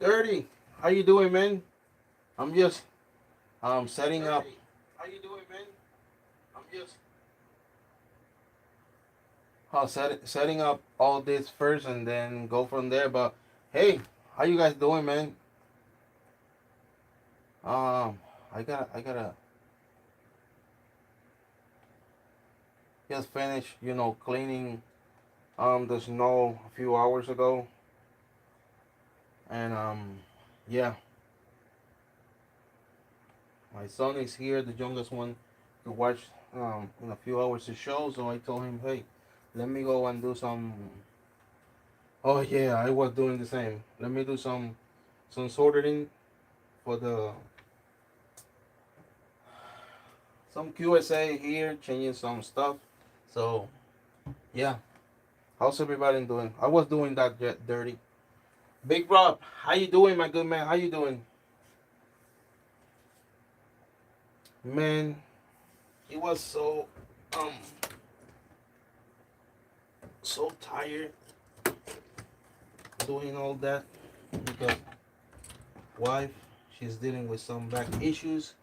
Dirty, how you doing, man? I'm just setting up. How you doing, man? I'm just Setting up all this first and then go from there. But hey, how you guys doing, man? Um, I gotta just finish, cleaning the snow a few hours ago, and yeah, my son is here, the youngest one, to watch in a few hours the show. So I told him, hey, let me go and do some. Oh yeah, I was doing the same. Let me do some sorting for the some QSA here, changing some stuff. So yeah, how's everybody doing? I was doing that jet dirty. Big Rob, how you doing, my good man? How you doing, man? He was um so tired doing all that because wife, she's dealing with some back issues.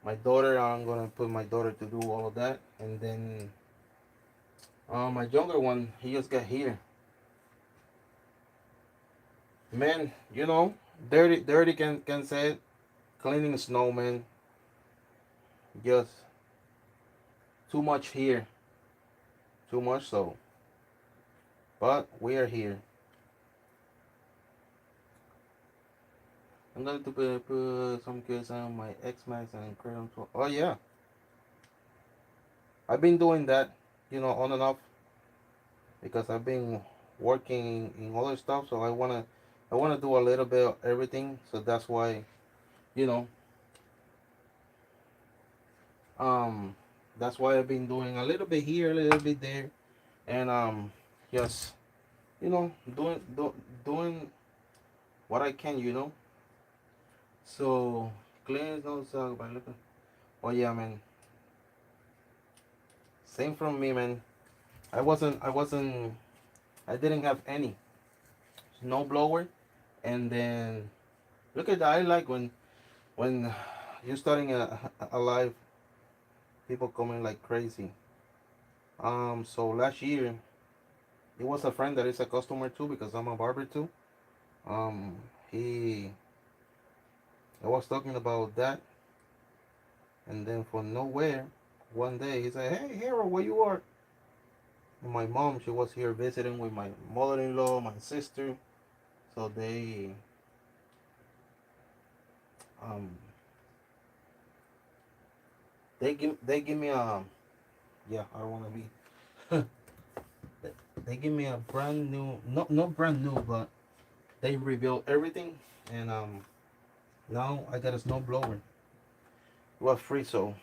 My daughter, I'm gonna put my daughter to do all of that, and then my younger one, he just got here. Man, dirty can say it. Cleaning snow, man. Just too much here. Too much so. But we are here. I'm going to put some kids on my X Max and Crayon 12. Oh yeah. I've been doing that, on and off because I've been working in other stuff, so I wanna do a little bit of everything. So that's why, you know, um that's why I've been doing a little bit here, a little bit there, and just doing what I can. So clean no suck by looking. Oh yeah, man. Same from me, man. I didn't have any snow blower, and then look at that. I like when you're starting a live, people coming like crazy. So last year it was a friend that is a customer too because I'm a barber too. Um, he I was talking about that, and then from nowhere, one day he said, "Hey, Hero, where you are?" And my mom, she was here visiting with my mother-in-law, my sister. So um they give me a yeah, I don't want to be. They give me a brand new, not brand new, but they rebuilt everything, and now I got a snow blower. It was free, so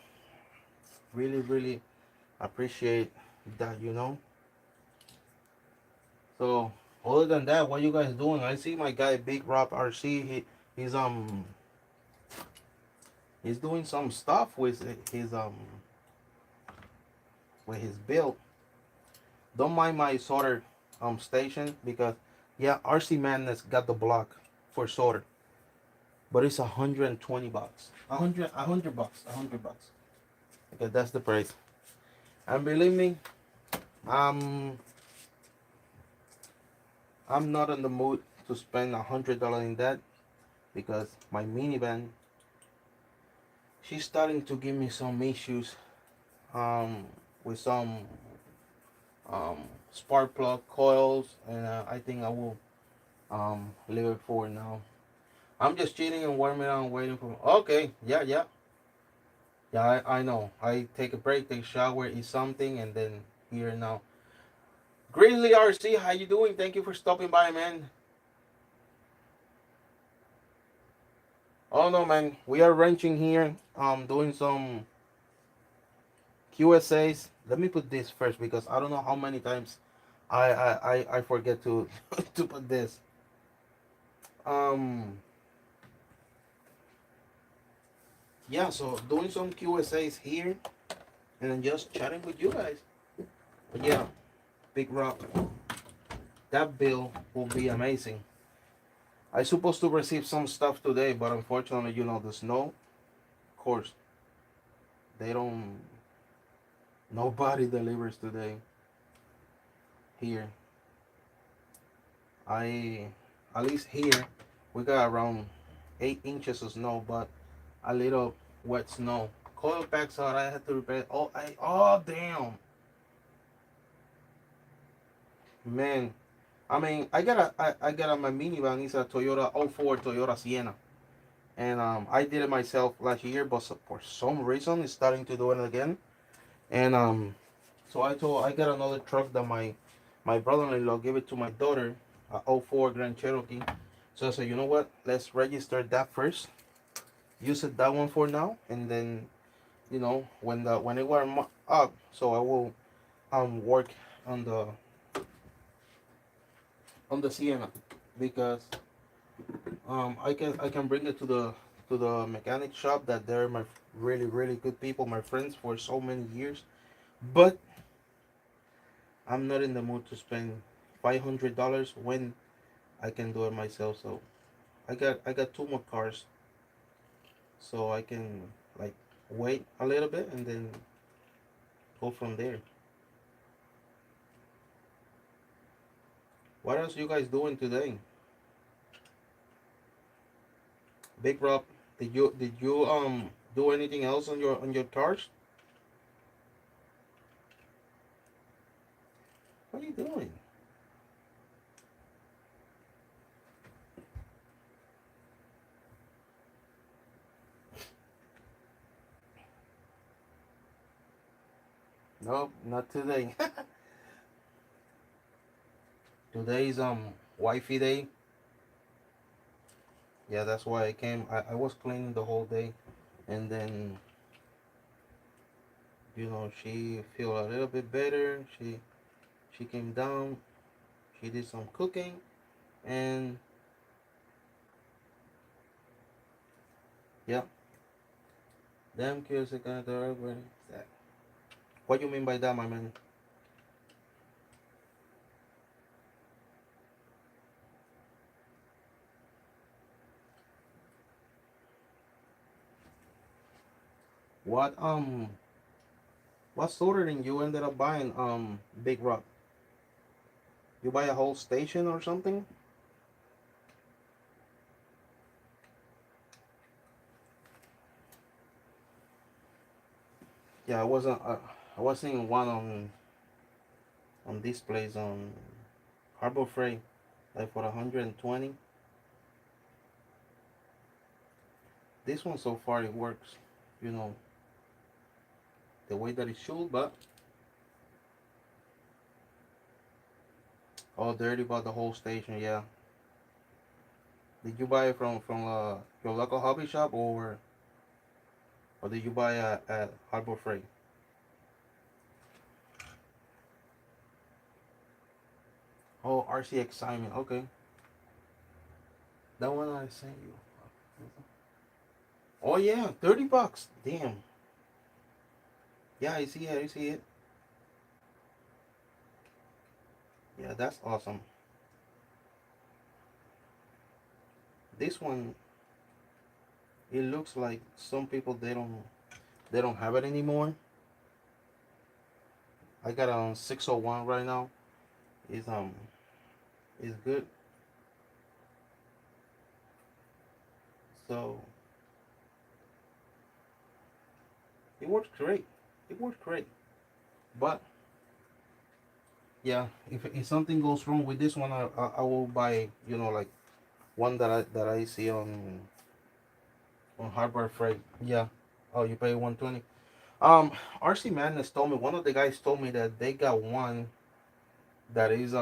really really appreciate that. So other than that, what you guys doing? I see my guy Big Rob RC. He's he's doing some stuff with his build. Don't mind my solder station because yeah, RC Madness got the block for solder, but it's $120. $100. Okay, that's the price. And believe me, um, I'm not in the mood to spend $100 in that because my minivan, she's starting to give me some issues um with some um spark plug coils, and I think I will leave it for now. I'm just chilling and warming up and waiting for. Okay, yeah, yeah, yeah. I know. I take a break, take a shower, eat something, and then here now. Grizzly RC, how you doing? Thank you for stopping by, man. Oh no, man. We are wrenching here. Doing some QSAs. Let me put this first because I don't know how many times I forget to to put this. Um, yeah. So doing some QSAs here and then just chatting with you guys. But yeah, Big Rock. That bill will be amazing. I supposed to receive some stuff today, but unfortunately, the snow. Of course, they don't. Nobody delivers today here. I at least here we got around 8 inches of snow, but a little wet snow. Coil packs out. I had to repair. Oh damn, man. I mean, I got my minivan. It's a Toyota '04 Toyota Sienna, and I did it myself last year, but for some reason it's starting to do it again. And so I got another truck that my brother-in-law gave it to my daughter, a '04 Grand Cherokee. So I said, you know what? Let's register that first. Use it that one for now, and then when it warm up, so I will work on the Sienna, because I can bring it to the mechanic shop that they're my really really good people, my friends for so many years, but I'm not in the mood to spend $500 when I can do it myself. So I got two more cars, so I can like wait a little bit and then go from there. What else you guys doing today? Big Rob, did you do anything else on your cars? What are you doing? No, not today. Today's wifey day. Yeah, that's why I came. I was cleaning the whole day, and then she feel a little bit better. She came down. She did some cooking, and yeah, damn Qs8 gonna do everybody. What you mean by that, my man? What what soldering you ended up buying, Big Rock? You buy a whole station or something? Yeah, I was seeing one on this place on Harbor Freight, like for 120. This one so far it works, you know, the way that it should, but all dirty about the whole station. Yeah. Did you buy it from your local hobby shop, or did you buy at Harbor Freight? Oh, RC Excitement. Okay, that one I sent you. Oh yeah, $30. Damn. Yeah, I see it. I see it. Yeah, that's awesome. This one, it looks like some people they don't have it anymore. I got it on 601 right now. Is good. So it works great. It works great. But yeah, if something goes wrong with this one, I will buy, like one that I see on Harbor Freight. Yeah. Oh, you pay 120. Um, RC Madness told me, one of the guys told me that they got one that is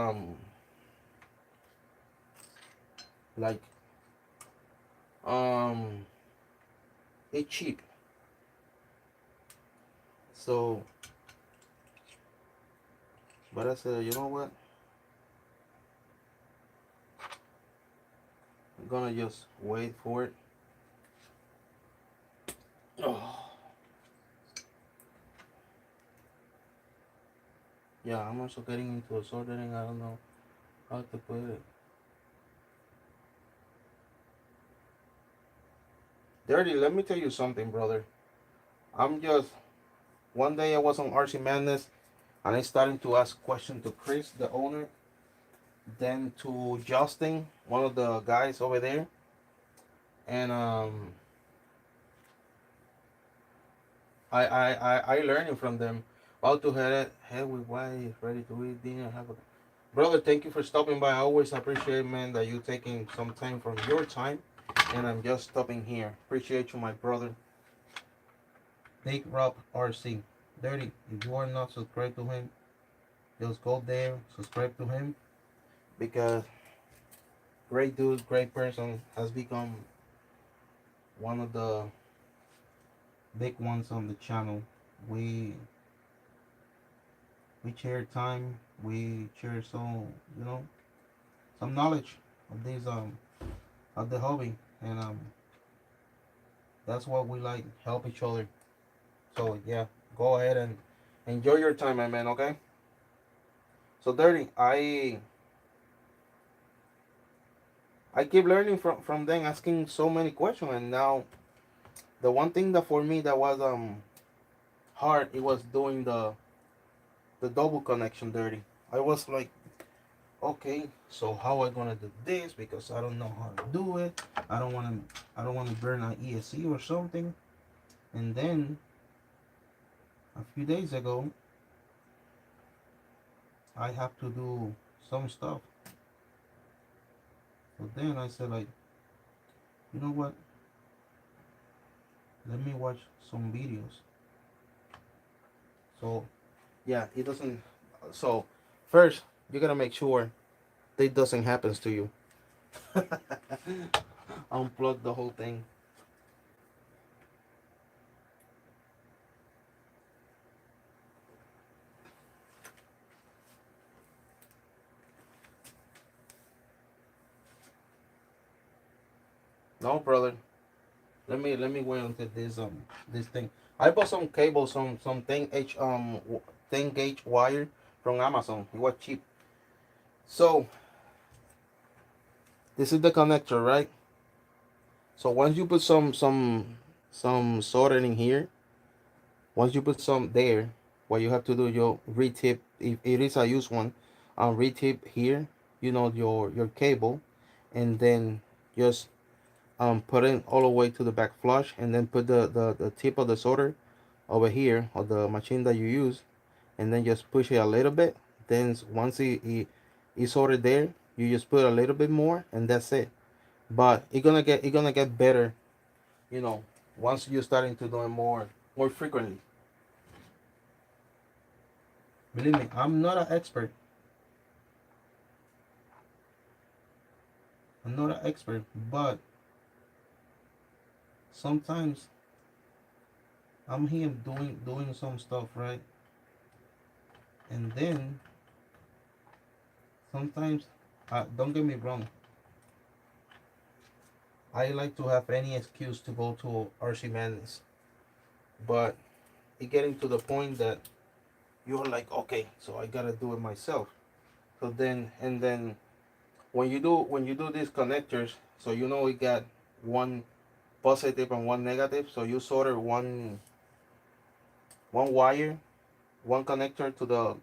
like um it's cheap. So, but I said, you know what? I'm gonna just wait for it. Oh, yeah, I'm also getting into a soldering. I don't know how to put it. Dirty, let me tell you something, brother. I'm just one day I was on RC Madness and I started to ask questions to Chris, the owner, then to Justin, one of the guys over there, and I learning from them how to head with wife, ready to eat dinner. Have a brother. Thank you for stopping by. I always appreciate, man, that you taking some time from your time, and I'm just stopping here. Appreciate you, my brother. Big Rob RC. Dirty. If you are not subscribed to him, just go there, subscribe to him, because great dude, great person, has become one of the big ones on the channel. We we share time, we share some knowledge of these of the hobby, and that's what we like, help each other. So yeah, go ahead and enjoy your time, my man. Okay. So Dirty, I keep learning from them, asking so many questions, and now the one thing that for me that was hard, it was doing the double connection. Dirty. I was like, okay, so how I gonna do this, because I don't know how to do it. I don't want to burn an ESC or something. And then a few days ago, I have to do some stuff. So then I said, like, you know what? Let me watch some videos. So yeah, it doesn't. So first, you gotta make sure that doesn't happen to you. Unplug the whole thing. No, brother. Let me wait until this thing. I bought some cable, some thing H 10 gauge wire from Amazon. It was cheap. So this is the connector, right? So once you put some soldering here, once you put some there, what you have to do, you retip, if it is a used one, retip here, your cable, and then just put it all the way to the back flush, and then put the tip of the solder over here, or the machine that you use, and then just push it a little bit. Then once it's soldered there, you just put a little bit more, and that's it. But it gonna get better, you know, once you're starting to do it more frequently. Believe me, I'm not an expert. I'm not an expert, but sometimes I'm here doing some stuff, right? And then sometimes, don't get me wrong, I like to have any excuse to go to RC Madness, but it getting to the point that you're like, okay, so I gotta do it myself. So then when you do these connectors, so we got one positive and one negative. So you solder one wire, one connector to the,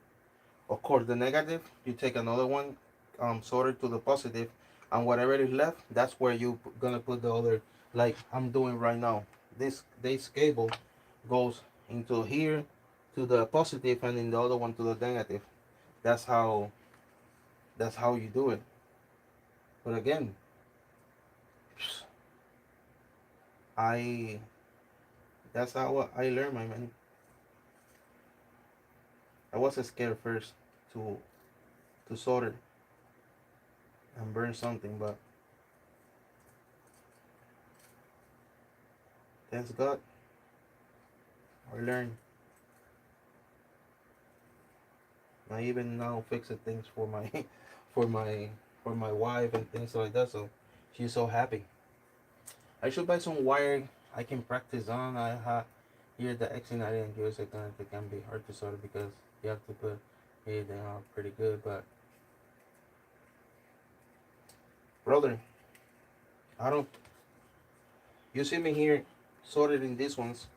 of course, the negative. You take another one, solder to the positive, and whatever is left, that's where you gonna put the other. Like I'm doing right now. This cable goes into here to the positive, and in the other one to the negative. That's how that's how you do it. But again, I that's how I learned, my man. I was scared first to solder and burn something, but thanks God, I learned. I even now fixing things for my for my for my wife and things like that. So she's so happy. I should buy some wire I can practice on. I have here the X90 and Qs8 connector can be hard to solder because you have to put it pretty good. But brother, I don't. You see me here sorted in these ones.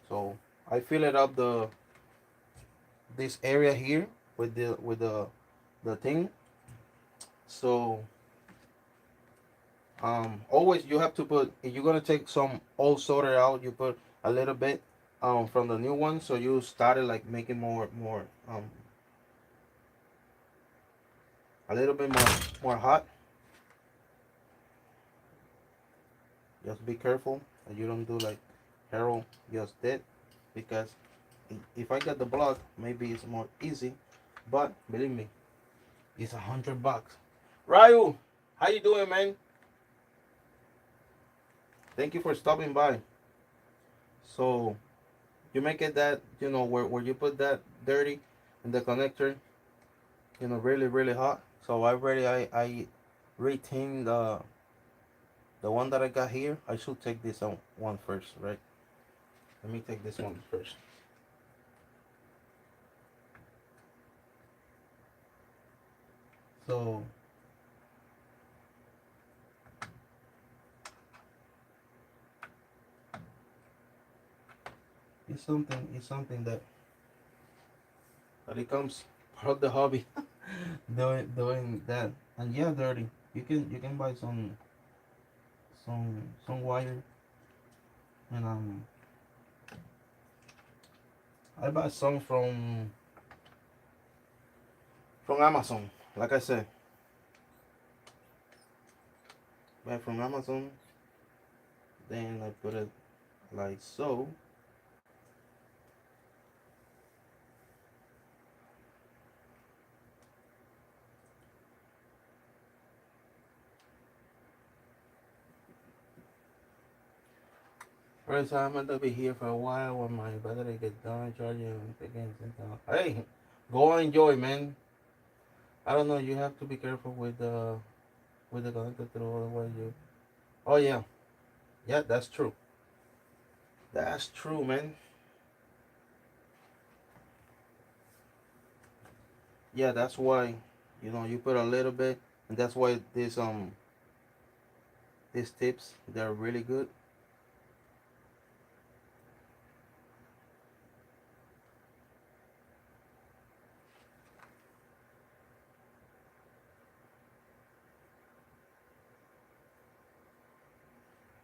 So I fill it up this area here with the thing. So always you have to put, if you're gonna take some old solder out, you put a little bit from the new one, so you started like making more a little bit more hot. Just be careful that you don't do like Harold just did, because if I get the block, maybe it's more easy, but believe me, it's $100. Ryu, how you doing, man? Thank you for stopping by. So you make it that, where you put that dirty in the connector, really hot. So I retain the one that I got here. I should take this one first, right? Let me take this one first. So it's something that it comes part of the hobby. doing that. And yeah, dirty. You can buy some wire, and I buy some from Amazon. Like I said, buy from Amazon. Then I put it like so. First, I'm going to be here for a while when my battery gets done charging and again. Hey, go enjoy, man. I don't know. You have to be careful with the connector through, otherwise you. Oh yeah, yeah, that's true. That's true, man. Yeah, that's why you put a little bit, and that's why these tips, they're really good.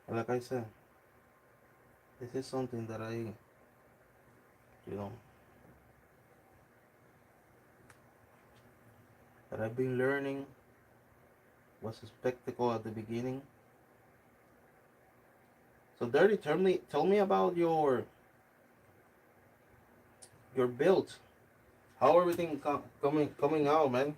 And like I said, this is something that you know that I've been learning. Was a spectacle at the beginning. So Dirty, tell me about your build. How everything coming out, man?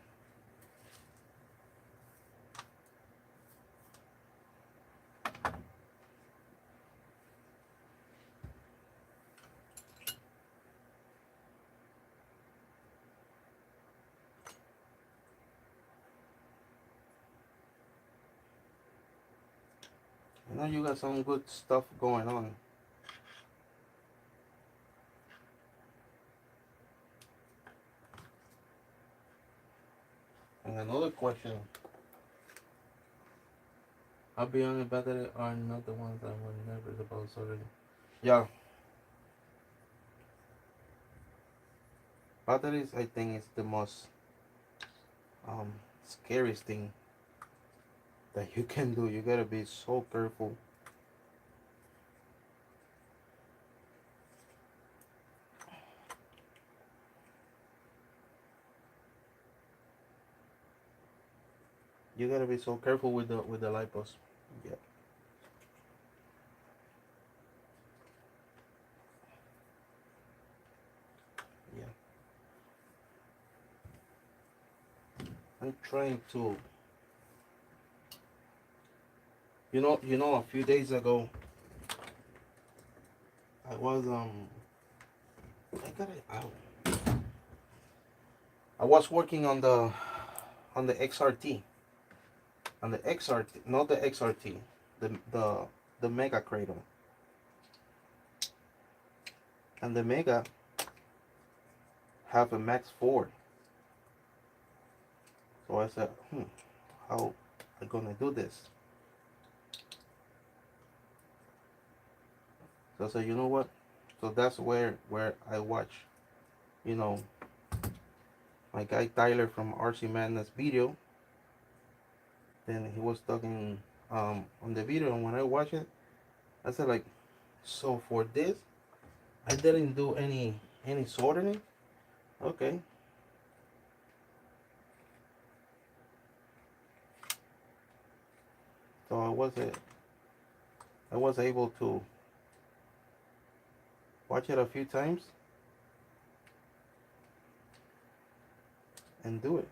I know you got some good stuff going on. And another question: I'll be on the battery are not the ones that were nervous about already. Yeah, batteries I think is the most um scariest thing that you can do. You gotta be so careful. You gotta be so careful with the lipos. Yeah, yeah. I'm trying to. A few days ago, I was I got it out. I was working on the XRT, not the XRT, the Mega Cradle, and the Mega have a Max 4. So I said, how I gonna do this? So I said, you know what? So that's where I watch, you know, my guy Tyler from RC Madness video. Then he was talking on the video, and when I watch it, I said like, so for this, I didn't do any sorting. Okay, so I was able to watch it a few times and do it.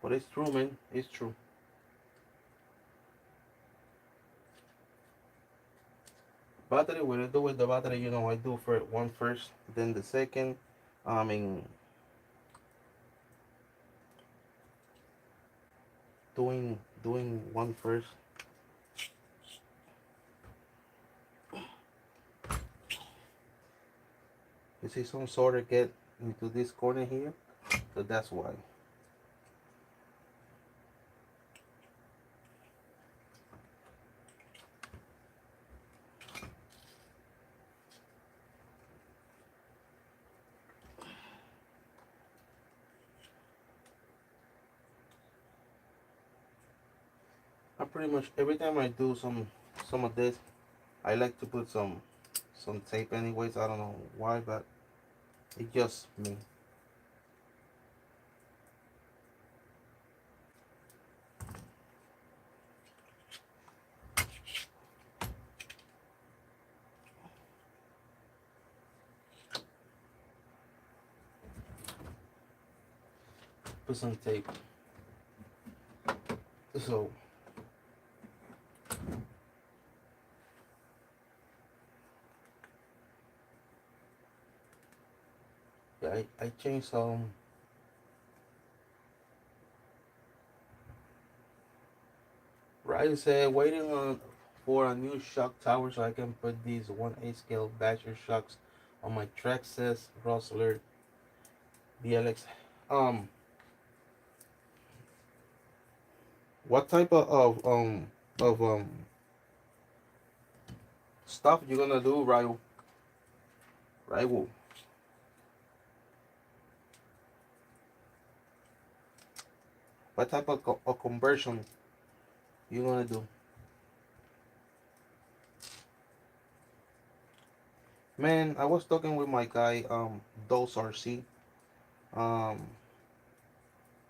But it's true, man. It's true. Battery, when I do with the battery, you know, I do for one first, then the second. I mean, doing one first. You see some sort of get into this corner here, so that's why. I pretty much every time I do some of this, I like to put some tape anyways. I don't know why, but it's just me. Put some tape. So yeah, I changed some. Right, said waiting on for a new shock tower so I can put these 1/8 scale basher shocks on my track, says Rosler BLX. What type of stuff you gonna do, Ryu? Ryu. What type of conversion you gonna do? Man, I was talking with my guy, H.R-Rc. Um,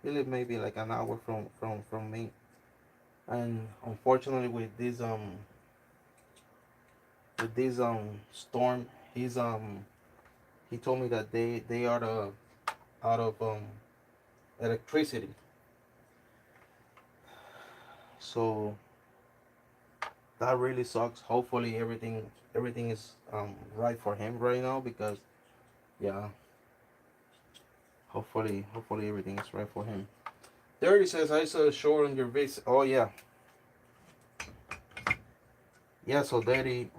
he live maybe like an hour from me, and unfortunately with this storm, he's he told me that they are out of electricity. So that really sucks. Hopefully everything is right for him right now because yeah, hopefully everything is right for him. There he says I saw a short on your face. Oh yeah. Yeah, so daddy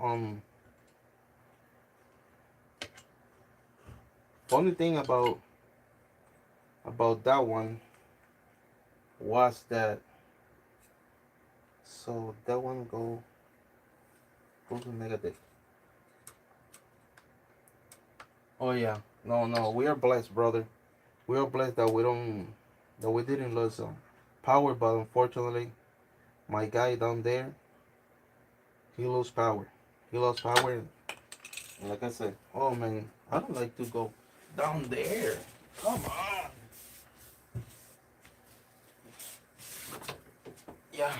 funny thing about that one was that so that one go to negative. Oh yeah. No, we are blessed, brother. We are blessed that we didn't lose power, but unfortunately my guy down there he lost power. He lost power and like I said, oh man, I don't like to go down there. Come on. Yeah.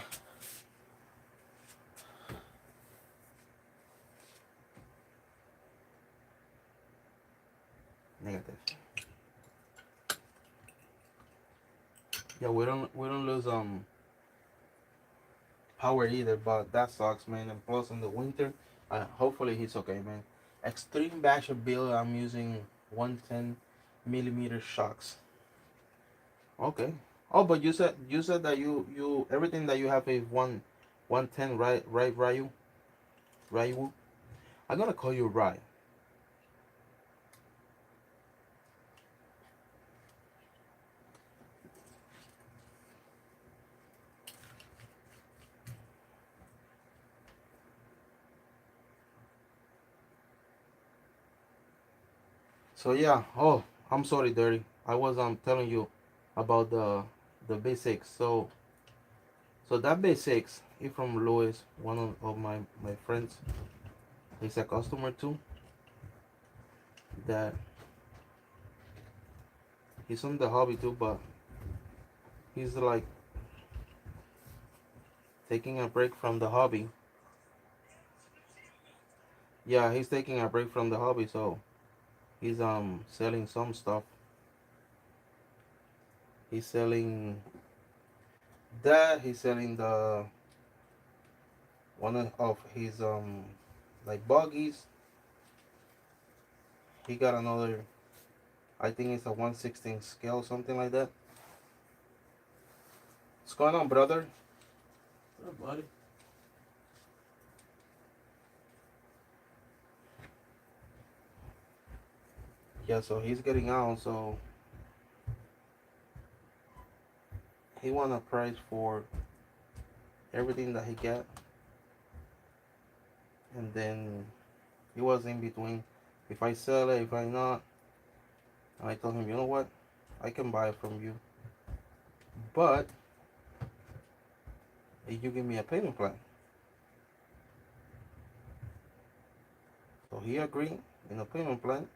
Negative. Yeah, we don't lose power either, but that sucks, man. And plus in the winter, hopefully he's okay, man. Extreme basher build. I'm using 110 millimeter shocks. Okay. Oh, but you said that you everything that you have is 110, right, Ryu. I'm gonna call you Ry. So yeah. Oh, I'm sorry, Dirty. I was telling you about the basics. So that basics is from Louis, one of my friends. He's a customer too. That he's on the hobby too, but he's like taking a break from the hobby. Yeah, he's taking a break from the hobby, so he's selling some stuff. He's selling that. He's selling the one of his like buggies. He got another. I think it's a 1/16 scale, something like that. What's going on, brother? What up, buddy? Yeah, so he's getting out. So he want a price for everything that he got, and then he was in between. If I sell it, if I not, and I told him, you know what, I can buy it from you, but if you give me a payment plan. So he agreed in a payment plan,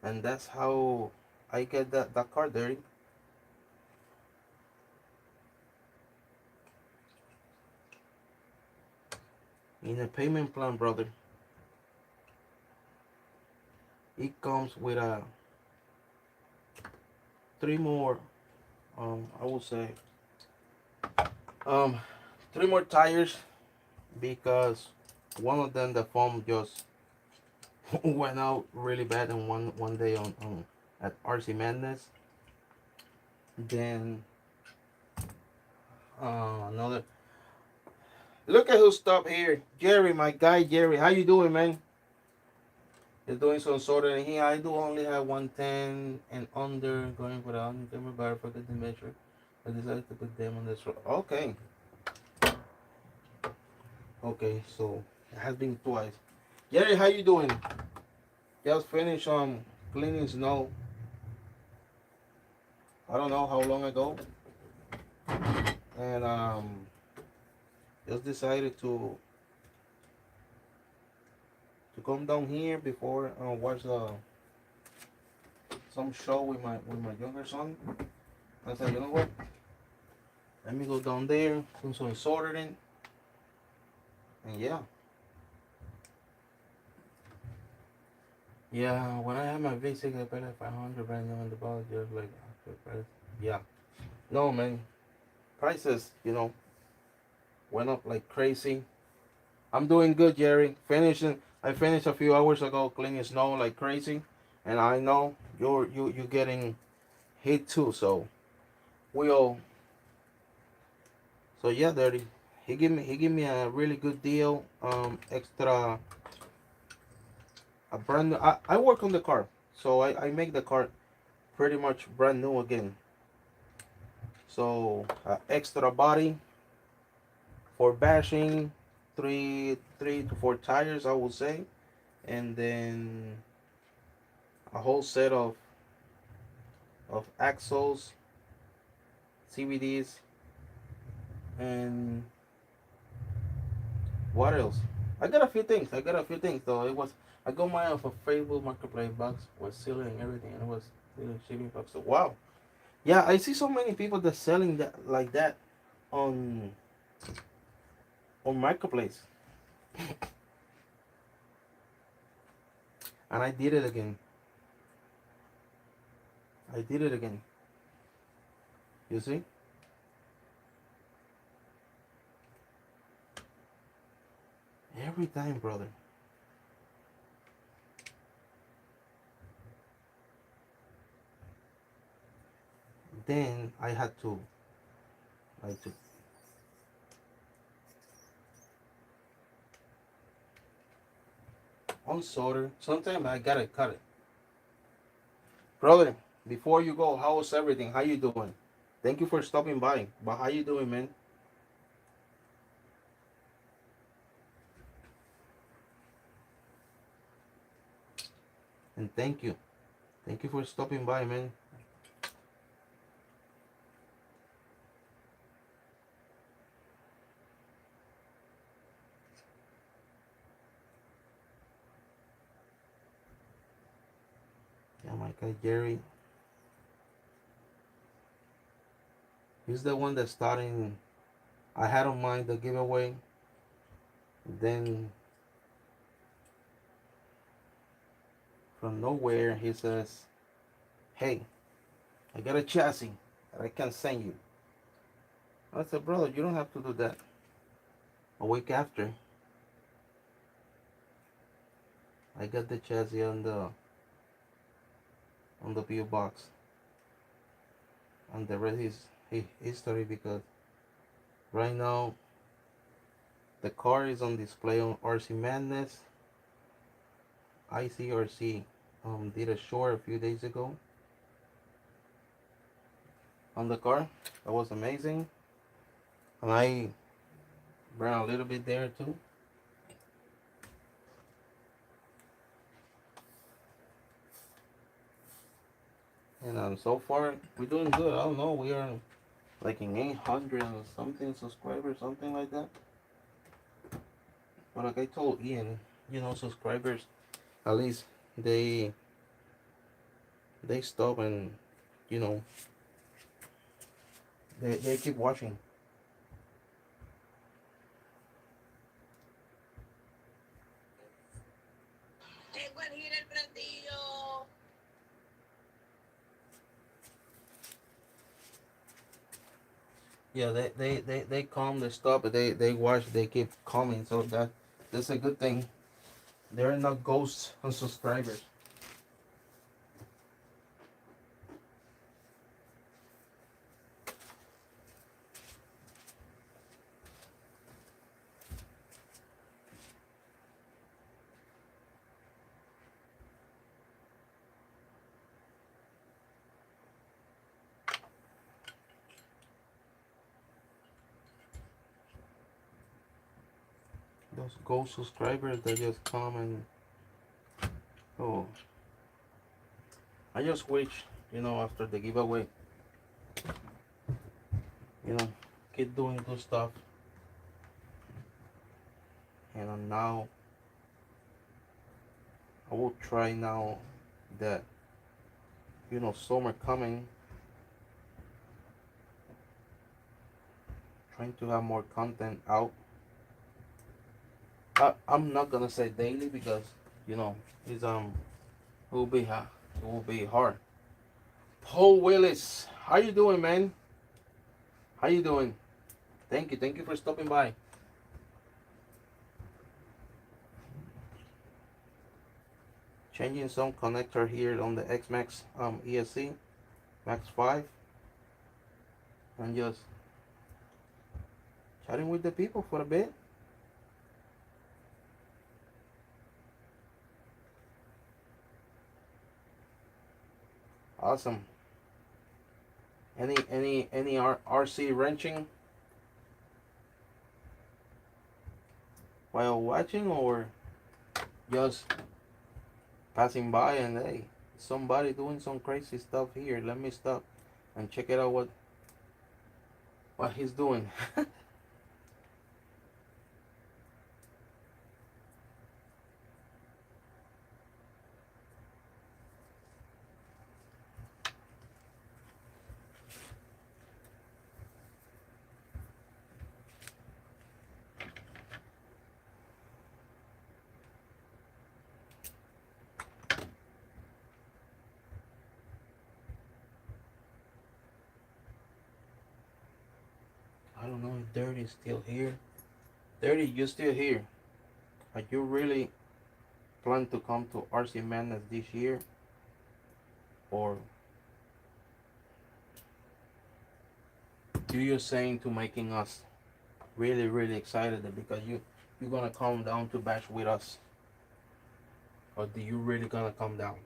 and that's how I get that car there. In a payment plan, brother, it comes with a three more. I would say um, three more tires because one of them the foam just went out really bad in one day on at RC Madness. Then another. Look at who stopped here, Jerry, my guy Jerry. How you doing, man? He's doing some sort of here. I do only have 110 and under going for the undetermined bar. Forget the measure. I decided to put them on this road. Okay. Okay, so it has been twice. Jerry, how you doing? Just finished cleaning snow. I don't know how long ago, and just decided to come down here before watch some show with my younger son. I said, you know what? Let me go down there, do some sorting, and yeah. Yeah, when I had my V6, I paid like 500 right now in the ball. Just like, yeah. No, man. Prices, went up like crazy. I'm doing good, Jerry. I finished a few hours ago cleaning snow like crazy. And I know you getting hit too, so we all. So yeah, Daddy. He give me a really good deal. Extra a brand new. I work on the car, so I make the car pretty much brand new again. So extra body for bashing, three to four tires, I would say, and then a whole set of axles, CVDs, and what else? I got a few things. Though. I got mine off a Facebook Marketplace box with sealing and everything, and it was shipping box. So wow, yeah, I see so many people that selling that like that on on Marketplace, and I did it again. I did it again. You see? Every time, brother. Then I had to like to unsolder. Sometimes I gotta cut it. Brother, before you go, how's everything? How you doing? Thank you for stopping by. But how you doing, man? And thank you. Thank you for stopping by, man. Yeah, my guy Jerry. He's the one that starting. I had on mind the giveaway. Then from nowhere he says, "Hey, I got a chassis that I can send you." I said, "Brother, you don't have to do that." A week after, I got the chassis on the PO box, and the rest is history because right now the car is on display on RC Madness. H.R-Rc did a short a few days ago on the car. That was amazing, and I ran a little bit there too. And so far we're doing good. I don't know, we are like in 800 or something subscribers, something like that. But like I told Ian, subscribers, at least they they stop and you know they keep watching. Yeah, they come, they stop, they watch, they keep coming. So that's a good thing. They're not ghosts on subscribers. Those ghost subscribers that just come and oh, I just wish after the giveaway, you know keep doing good stuff. And now I will try now that summer coming, trying to have more content out. I'm not gonna say daily because it's it will be hard. Paul Willis, how you doing, man? How you doing? Thank you for stopping by. Changing some connector here on the X-Max ESC Max 5, and just chatting with the people for a bit. Awesome. Any RC wrenching while watching, or just passing by and hey, somebody doing some crazy stuff here. Let me stop and check it out what he's doing. I don't know if Dirty's still here. Dirty, you still here? Are you really plan to come to RC Madness this year, or do you saying to making us really excited because you're gonna come down to bash with us, or do you really gonna come down?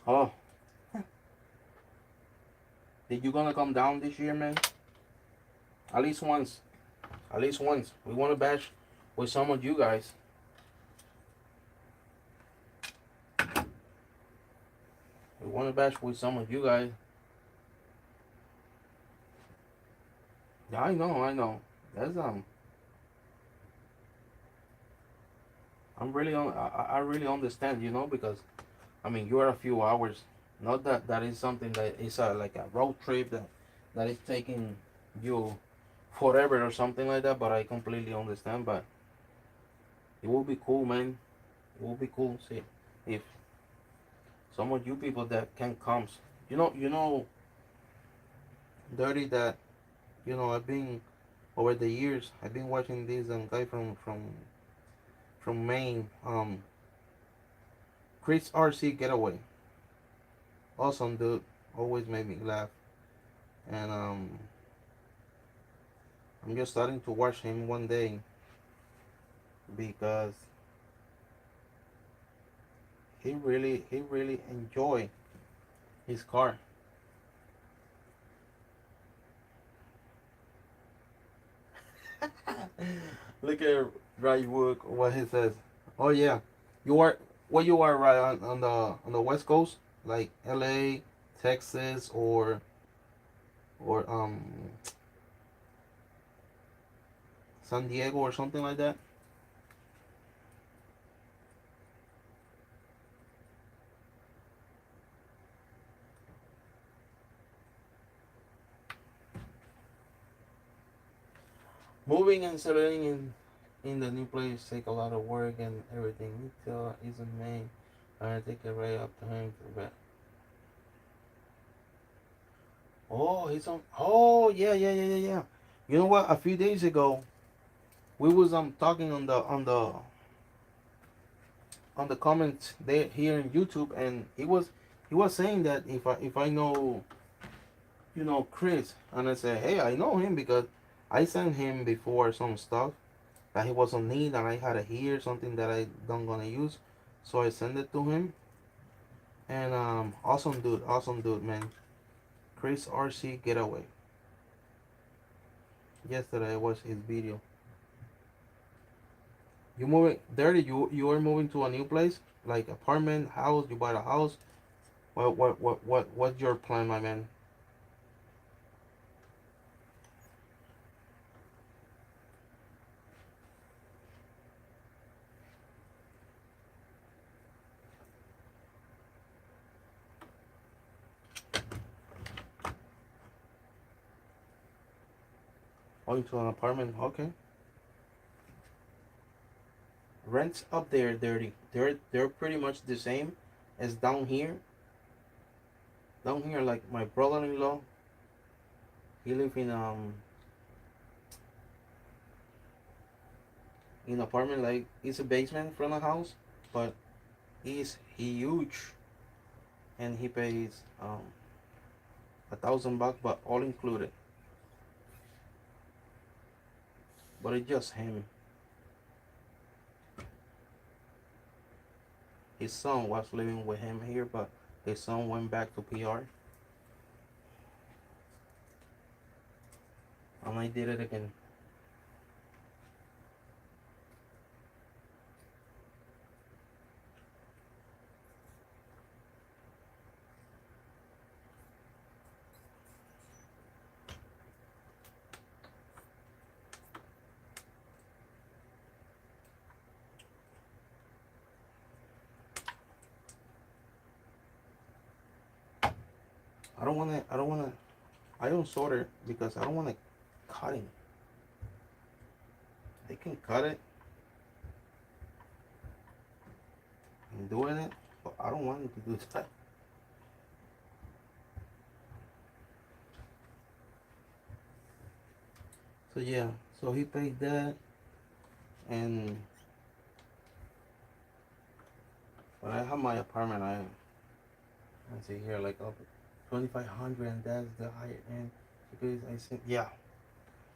Oh, did you gonna come down this year, man? At least once. At least once. We want to bash with some of you guys. We want to bash with some of you guys. Yeah, I know, I know. That's I'm really on. I really understand, because I mean you're a few hours. Not that that is something that is like a road trip that is taking you forever or something like that. But I completely understand. But it will be cool, man. It will be cool. See if some of you people that can comes. Dirty that I've been over the years. I've been watching this guy from Maine. Qs8 Getaway. Awesome dude. Always made me laugh. And I'm just starting to watch him one day because he really enjoy his car. Look at right what he says. Oh yeah, you are what you are right on the West Coast, like L.A., Texas, or San Diego or something like that. Moving and settling in the new place take a lot of work and everything. It isn't made. I take it right up to him to bed. Oh, he's on. Oh, yeah, yeah, yeah, yeah, yeah. You know what? A few days ago, we was talking on the comments there here in YouTube, and he was saying that if I know Chris, and I said, hey, I know him because I sent him before some stuff that he was on need, and I had a here something that I don't gonna use, so I sent it to him, and awesome dude, man. Chris RC Getaway. Yesterday I watched his video. You moving dirty? You are moving to a new place, like apartment, house. You buy a house. What's your plan, my man? Going to an apartment. Okay. Rents up there, dirty. They're pretty much the same as down here. Down here, like my brother-in-law, he live in apartment, like it's a basement from a house, but it's huge, and he pays $1,000, but all included. But it's just him. His son was living with him here, but his son went back to PR, and I did it again. I don't wanna. I don't wanna. I don't sort it because I don't wanna cut it. They can cut it and doing it, but I don't want to do that. So yeah. So he paid that, and when I have my apartment, I see here like up 2,500, and that's the higher end because I think yeah.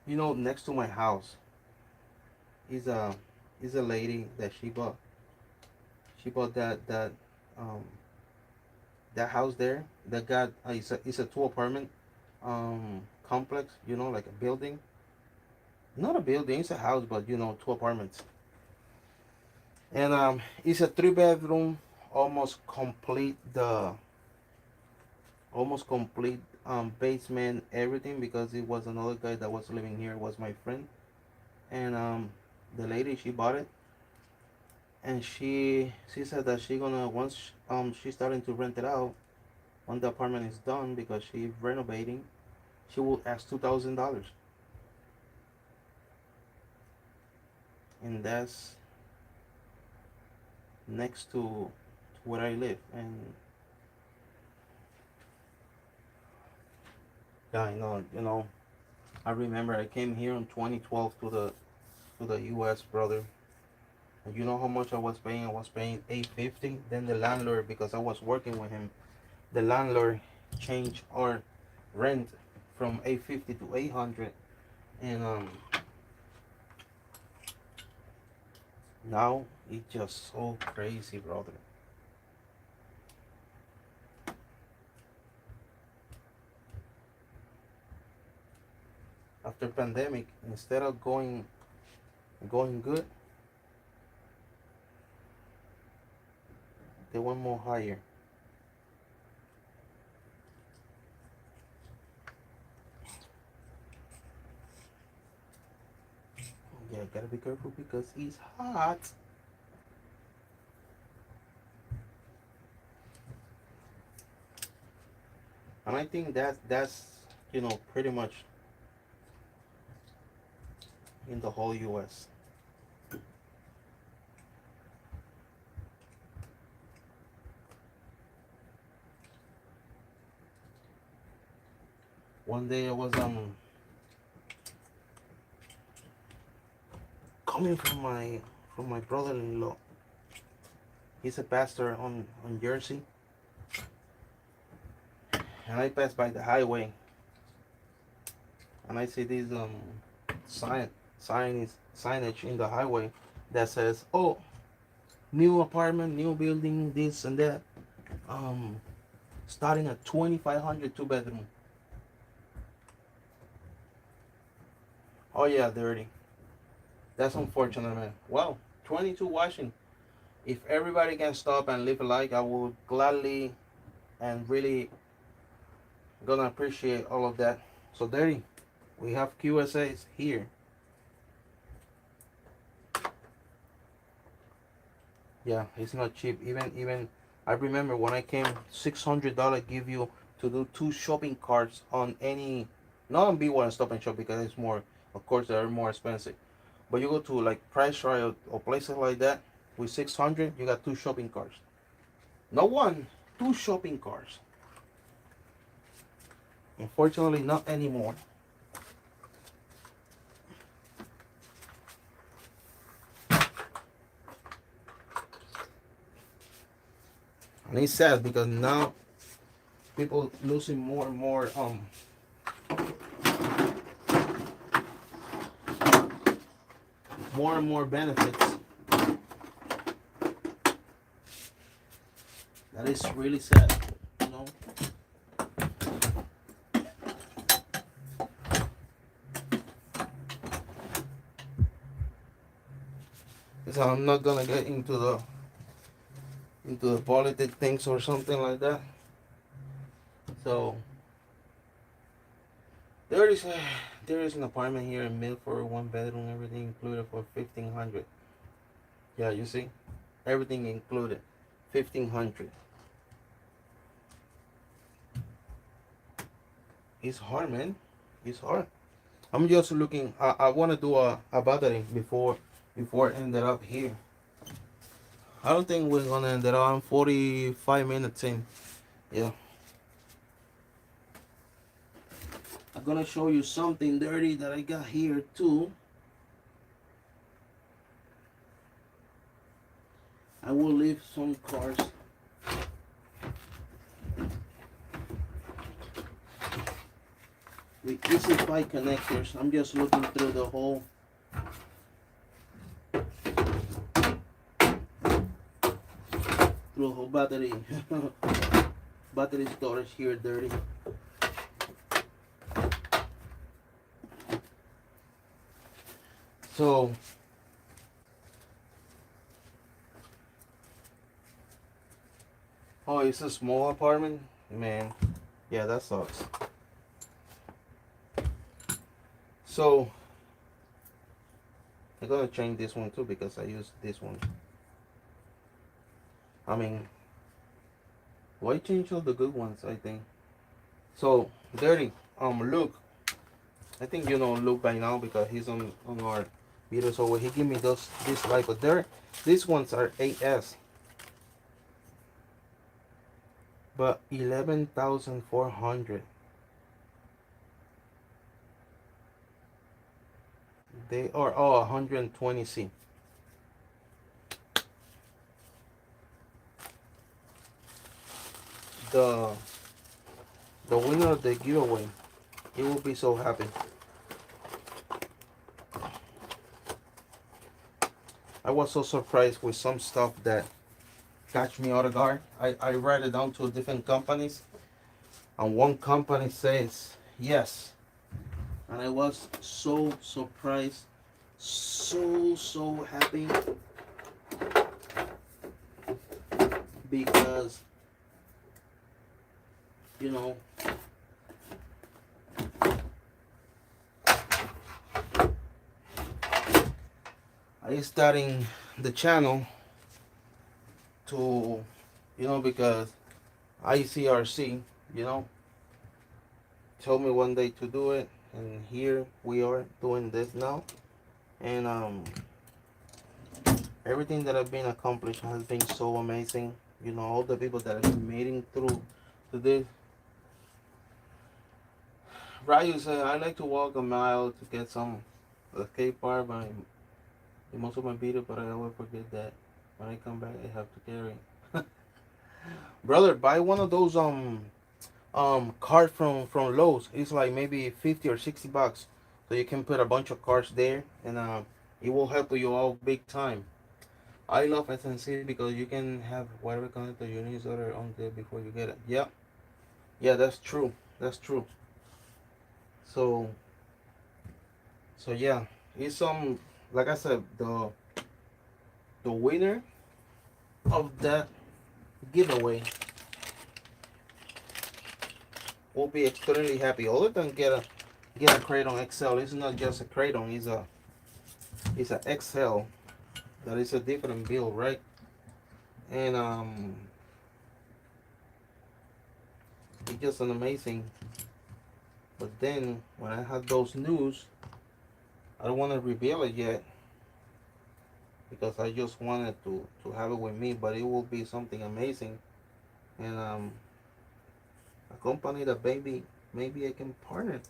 Next to my house is a lady that she bought um that house there that got it's a two apartment complex, like a building, not a building, it's a house, but you know, two apartments. And it's a 3 bedroom, almost complete basement, everything, because it was another guy that was living here, was my friend. And the lady, she bought it, and she said that she gonna, once she's starting to rent it out, when the apartment is done, because she's renovating, she will ask $2,000, and that's next to where I live. And yeah, I know, you know, I remember I came here in 2012 to the U.S., brother. And you know how much I was paying? I was paying 850. Then the landlord, because I was working with him, the landlord changed our rent from 850 to 800. And now it's just so crazy, brother. After pandemic, instead of going good, they went more higher. Yeah, gotta be careful because it's hot. And I think that's pretty much in the whole U.S. One day I was coming from my brother-in-law. He's a pastor on Jersey, and I passed by the highway, and I see this sign signage in the highway that says, "Oh, new apartment, new building, this and that, um, starting at 2,500 2 bedroom." Oh yeah, dirty. That's unfortunate, man. Well, 22 washing. If everybody can stop and live alike, I would gladly and really gonna appreciate all of that. So dirty. We have Qs8s here. Yeah, it's not cheap. Even I remember when I came, $600 give you to do 2 shopping carts on any, not on B1 Stop and Shop because it's more, of course, they're more expensive. But you go to like Price Right or places like that with 600, you got 2 shopping carts. Not one, 2 shopping carts. Unfortunately, not anymore. And it's sad because now people losing more and more benefits. That is really sad, you know. So I'm not gonna get into the politic things or something like that. So there is a there is an apartment here in Milford, 1 bedroom, everything included for 1,500. Yeah, you see, everything included, 1,500. It's hard, man. It's hard. I'm just looking. I want to do a battery before ended up here. I don't think we're gonna end it up 45 minutes in. Yeah. I'm gonna show you something dirty that I got here too. I will leave some cars. With Qs8 connectors. I'm just looking through the whole battery battery storage here dirty. So oh, it's a small apartment, man. Yeah, that sucks. So I'm gonna change this one too because I use this one. I mean, why change all the good ones? I think so. Dirty. Luke. I think you know Luke by now because he's on our video. So he give me this light, but these ones are 8S, but 11,400. They are all 120C. The the winner of the giveaway, he will be so happy. I was so surprised with some stuff that catch me out of guard. I write it down to different companies, and one company says yes, and I was so surprised, so happy because you know I starting the channel to because H.R-Rc told me one day to do it, and here we are doing this now. And everything that I've been accomplished has been so amazing. All the people that have been meeting through to this. Ryu said, I like to walk a mile to get some skate park, but most of my video, but I always forget that when I come back I have to carry. Brother, buy one of those cards from Lowe's. It's like maybe 50 or 60 bucks, so you can put a bunch of cards there, and it will help you all big time. I love SNC because you can have whatever connector you need order on there before you get it. Yeah, that's true. That's true. So yeah, it's like I said, the winner of that giveaway will be extremely happy. Other than get a Kraton XL, it's not just a Kraton. It's a XL. That is a different build, right? And it's just an amazing. But then when I had those news, I don't want to reveal it yet because I just wanted to have it with me. But it will be something amazing, and a company that maybe I can partner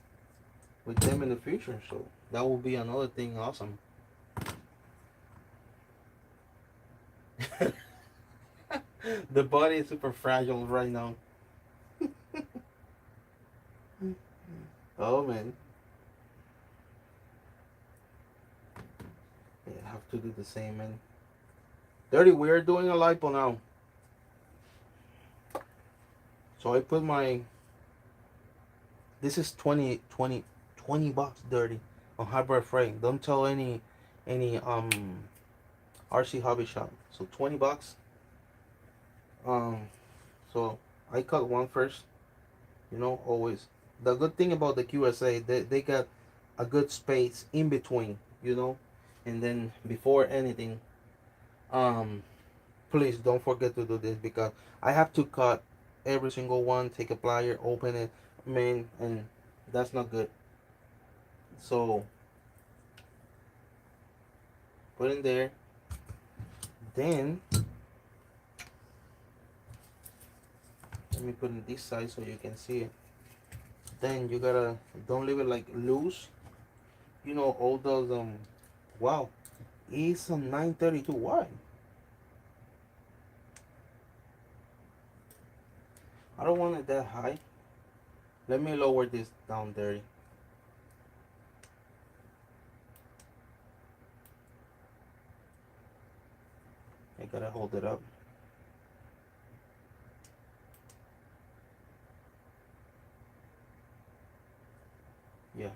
with them in the future. So that will be another thing awesome. The body is super fragile right now. Oh man, yeah, I have to do the same, man. Dirty, we are doing a lipo now. So I put my. This is 20 bucks, Dirty, on hybrid frame. Don't tell any RC hobby shop. So 20 bucks. Um, so I cut one first. Always. The good thing about the Qs8, they got a good space in between. And then before anything, um, please don't forget to do this because I have to cut every single one. Take a plier, open it, man, and that's not good. So put in there. Then let me put in this side so you can see it. Then you gotta don't leave it like loose. All those wow, it's a 932. Why? I don't want it that high. Let me lower this down there. I gotta hold it up. Yeah.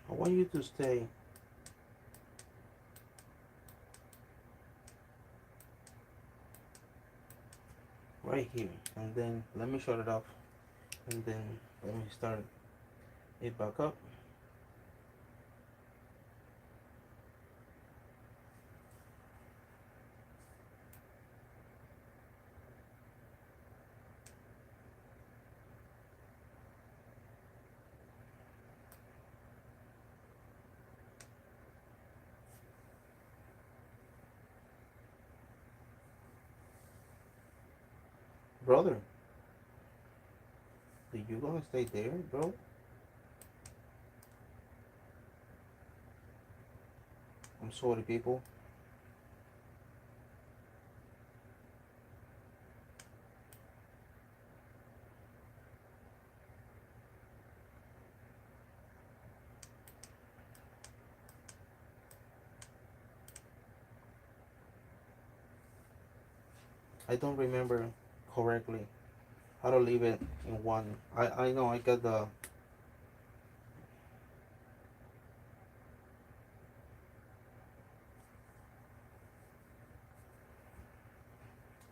I want you to stay right here, and then let me shut it off, and then let me start it back up. Brother, are you gonna stay there, bro? I'm sorry, people. I don't remember correctly how to leave it in one. I know I got the.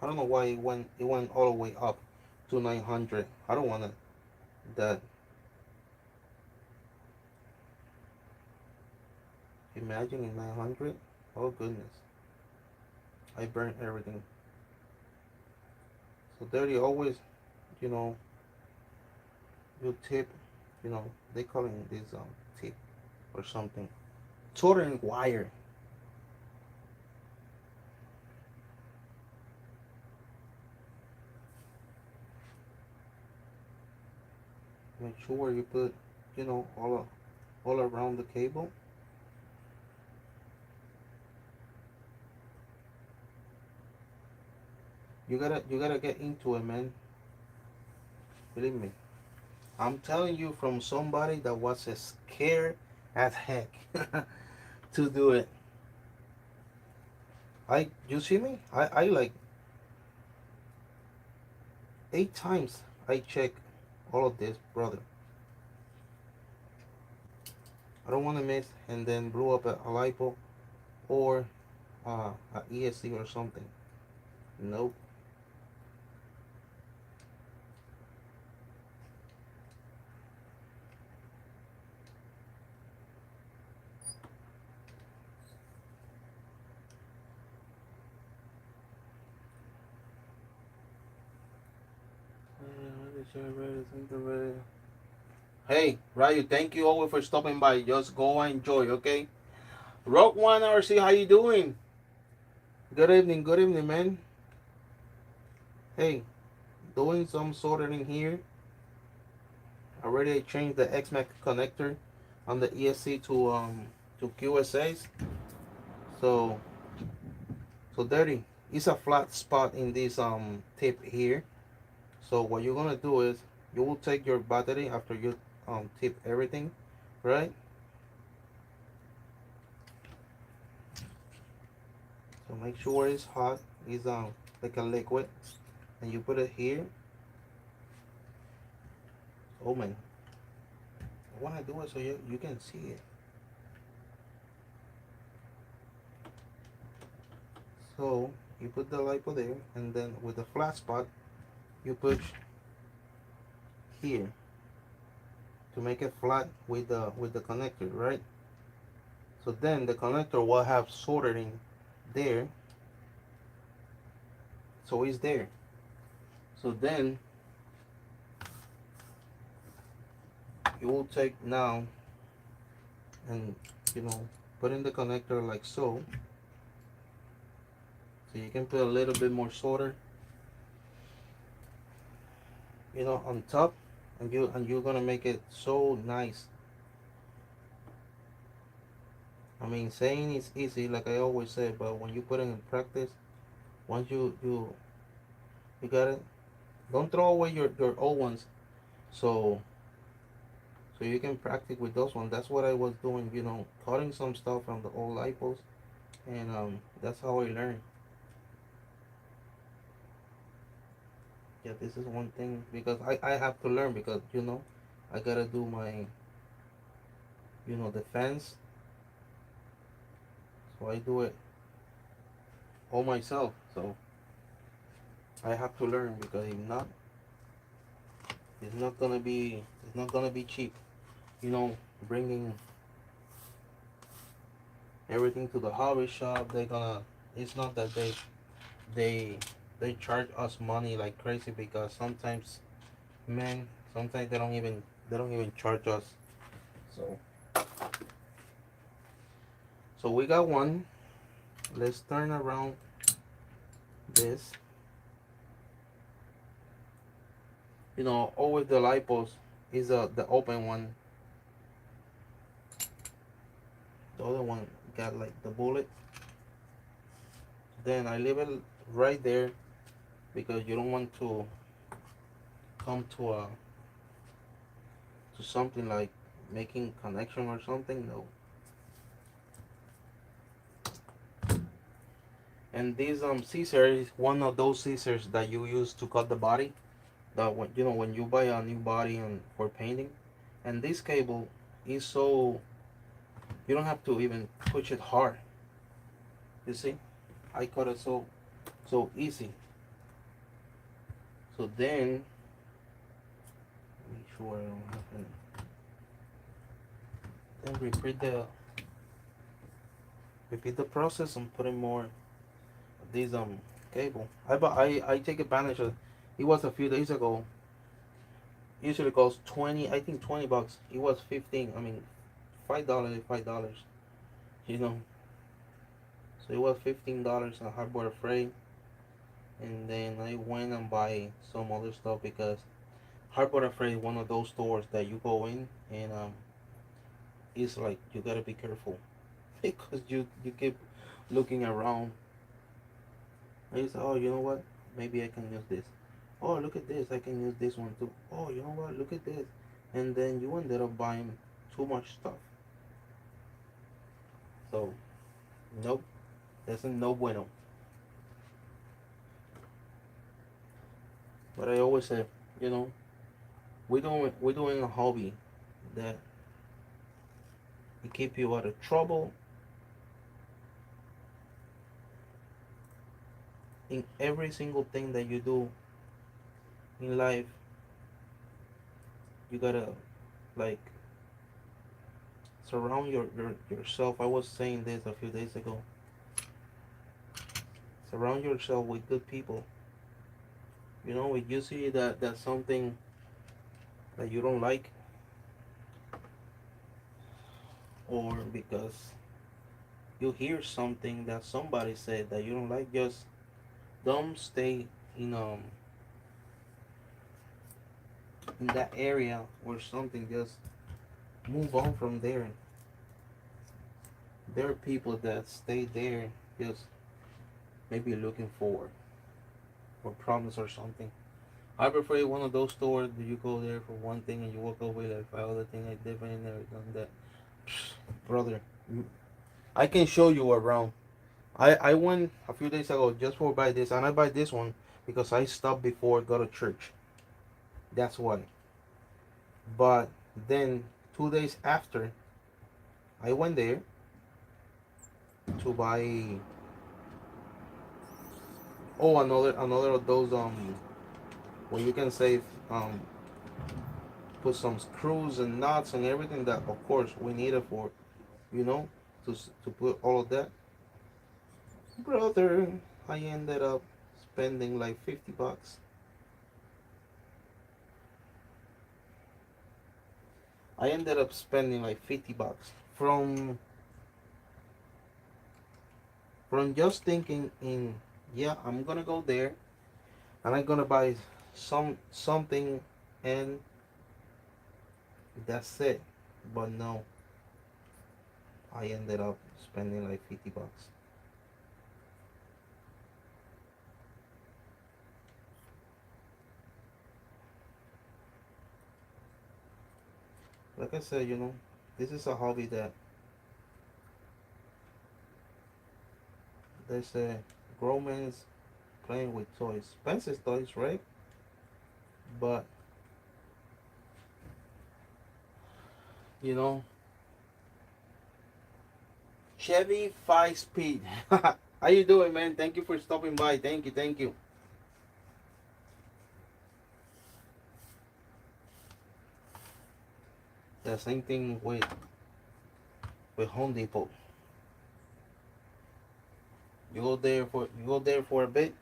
I don't know why it went all the way up to 900. I don't want that. Imagine in 900. Oh goodness, I burned everything. So there you always, you know, you tip, they calling this tip or something. Soldering wire. Make sure you put, all around the cable. You gotta get into it, man. Believe me. I'm telling you from somebody that was scared as heck to do it. You see me? I like 8 times I check all of this, brother. I don't want to miss and then blew up a lipo or a ESC or something. Nope. Hey, Ryu, thank you always for stopping by. Just go and enjoy, okay? Rock One RC, how you doing? Good evening, man. Hey, doing some soldering here. Already I changed the XMAC connector on the ESC to Qs8. So dirty. It's a flat spot in this tip here. So what you're gonna do is you will take your battery after you tip everything, right? So make sure it's hot. It's like a liquid, and you put it here. Oh man, I wanna do it so you can see it. So you put the lipo there, and then with the flat spot, you push here to make it flat with the connector, right? So then the connector will have soldering there, so it's there. So then you will take now and put in the connector like so. So you can put a little bit more solder, on top, and you're gonna make it so nice. I mean, saying it's easy, like I always say, but when you put it in practice, once you got it, don't throw away your old ones. So you can practice with those ones. That's what I was doing, cutting some stuff from the old lipos, and that's how I learned. Yeah, this is one thing because I have to learn because I gotta do the fence. So I do it all myself. So I have to learn, because if not, it's not gonna be cheap. Bringing everything to the hobby shop, they're gonna. It's not that they they charge us money like crazy, because sometimes, man, sometimes they don't even charge us. So we got one. Let's turn around this. Always the light post is the open one. The other one got like the bullet. Then I leave it right there, because you don't want to come to something like making connection or something. No. And this scissors is one of those scissors that you use to cut the body. That when you buy a new body and for painting. And this cable is so you don't have to even push it hard. You see, I cut it so easy. So then, make sure I don't have any. Then repeat the process and putting more of these cable. I take advantage of. It was a few days ago. Usually it costs 20. I think $20. It was 15. I mean, $5 is $5. You know. So it was $15 on hardboard frame. And then I went and buy some other stuff, because Hardboard Afraid is one of those stores that you go in, and it's like you gotta be careful because you keep looking around. And you say, oh, you know what? Maybe I can use this. Oh, look at this. I can use this one too. Oh, you know what? Look at this. And then you ended up buying too much stuff. So, nope. That's a no bueno. But I always say, you know, we're doing a hobby that it keep you out of trouble. In every single thing that you do in life, you gotta like surround yourself. I was saying this a few days ago. Surround yourself with good people. If you see that's something that you don't like, or because you hear something that somebody said that you don't like, just don't stay in um in that area or something. Just move on from there. There are people that stay there, just maybe looking for problems or something. I prefer one of those stores that you go there for one thing and you walk away like five other things. I definitely never done that. Brother, I can show you around. I went a few days ago just for buy this, and I buy this one because I stopped before I go to church. That's why. But then 2 days after, I went there to buy, another of those where you can save, put some screws and nuts and everything that of course we needed for, you know to put all of that. Brother, I ended up spending like $50. I ended up spending like $50 from just thinking in, yeah, I'm gonna go there and I'm gonna buy something, and that's it. But no, I ended up spending like $50. Like I said, this is a hobby that they say grown men's playing with toys. Expensive toys, right? But you know, Chevy 5-speed. How you doing, man? Thank you for stopping by. Thank you, thank you. The same thing with Home Depot. You go there for a bit,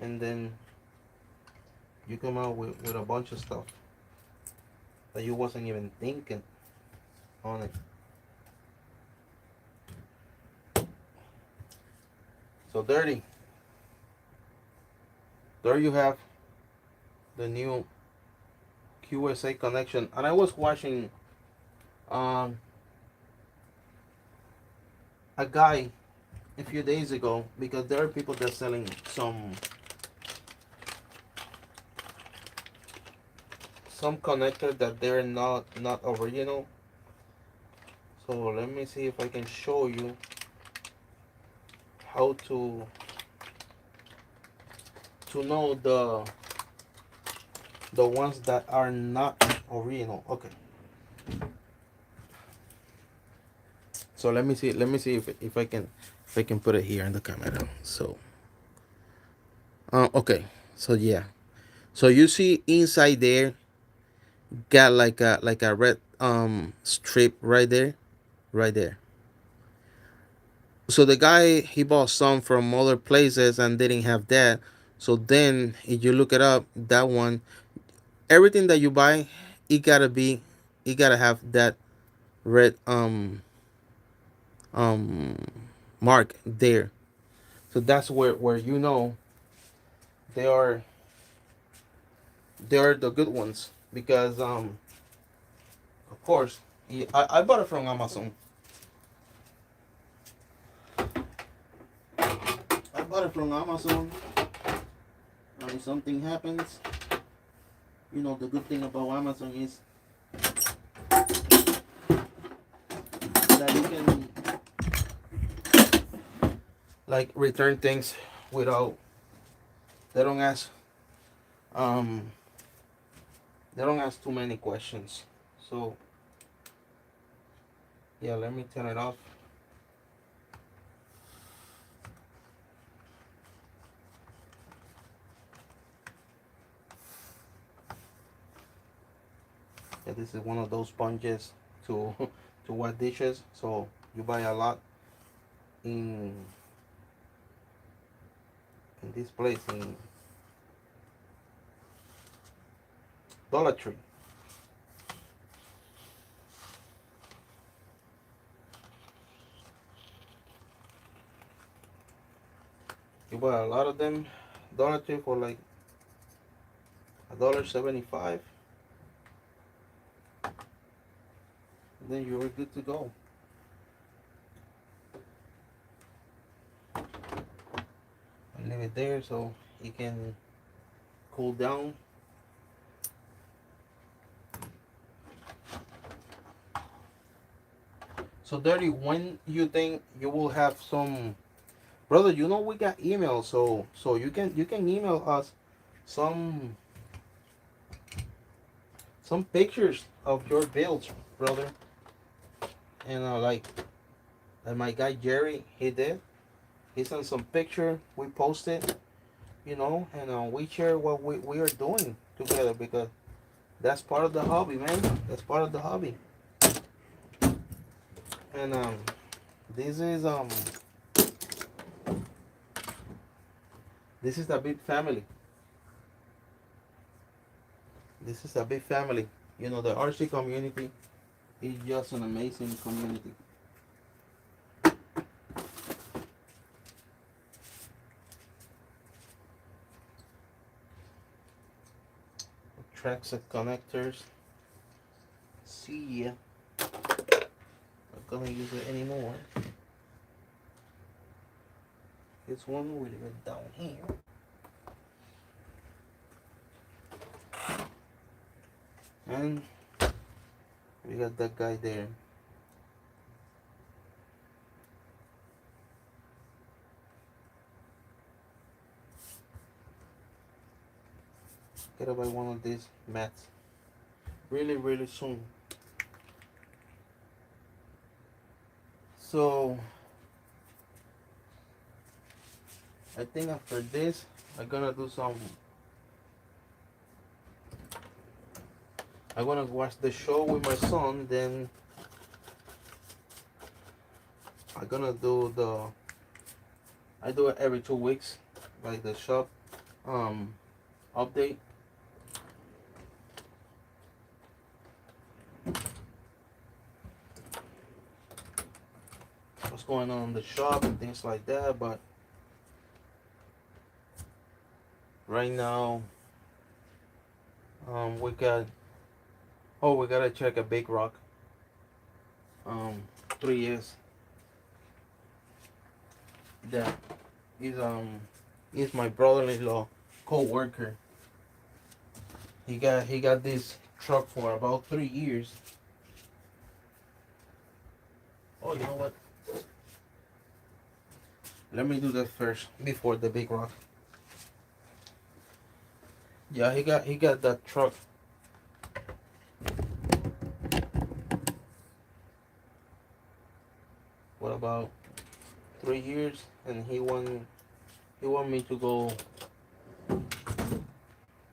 and then you come out with a bunch of stuff that you wasn't even thinking on it. So dirty. There you have the new Qs8 connection. And I was watching um, a guy a few days ago, because there are people that are selling some connector that they're not original. So let me see if I can show you how to know the ones that are not original. Okay. So let me see if I can put it here in the camera. So okay. So yeah. So you see inside there got like a red strip right there, right there. So the guy, he bought some from other places and didn't have that. So then if you look it up, that one, everything that you buy, it gotta have that red um mark there. So that's where you know they are they are the good ones, because of course, I bought it from Amazon. I bought it from Amazon. And if something happens, the good thing about Amazon is that you can like return things without they don't ask um they don't ask too many questions. So yeah, let me turn it off. Yeah, this is one of those sponges to to wash dishes. So you buy a lot in this place in Dollar Tree. You buy a lot of them Dollar Tree for like $1.75. Then you're good to go. And leave it there so it can cool down. So Dirty, when you think you will have some, brother? We got email, so you can email us some some pictures of your builds, brother. And like my guy Jerry, he did. He sent some picture. We posted, and we share what we are doing together, because that's part of the hobby, man. That's part of the hobby. And this is this is a big family. This is a big family. The RC community is just an amazing community. Tracks and connectors. See ya. Not gonna use it anymore. This one will leave it down here. And we got that guy there. Gotta buy one of these mats really, really soon. So I think after this I'm gonna do some. I'm gonna watch the show with my son. Then I'm gonna do the. I do it every 2 weeks, like the shop update. What's going on in the shop and things like that. But right now, we got. Oh, we gotta check a big rock. 3 years. That is my brother-in-law co-worker. He got this truck for about 3 years. Oh, you know what? Let me do that first before the big rock. Yeah, he got that truck. What about 3 years? And he want me to go